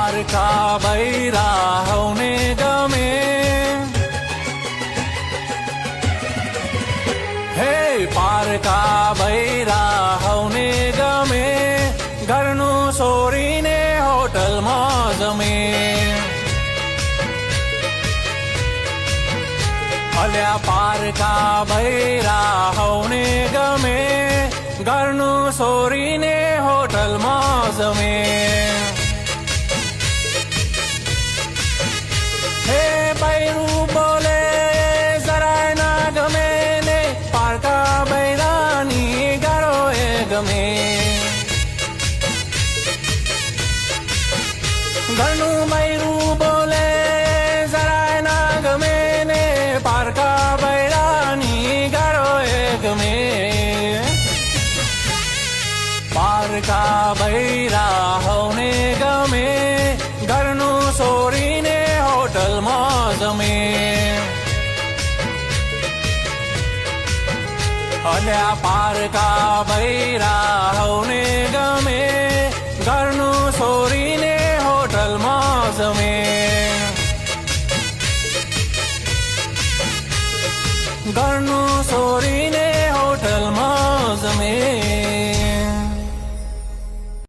પારકા બૈરાઓને ગમે, હે પારકા બૈરાઓને ગમે, ઘરનું છોડીને હોટલમાં જમે. અલ્યા પારકા બૈરાઓને ગમે, ઘરનું છોડીને હોટલમાં જમે. હે બૈરું બોલે જરાય ના ગમે ને, પારકા બૈરાની ઘરોએ ગમે. ઘરનું બૈરું બોલે જરાય ના ગમે ને, પારકા બૈરાની ઘરોએ ગમે. પારકા બૈરાઓને ગમે, ઘરનું છોડીને હોટલમાં જમે. અલ્યા પારકા બૈરાઓને ગમે, ઘરનું છોડીને હોટલમાં જમે. ઘરનું છોડી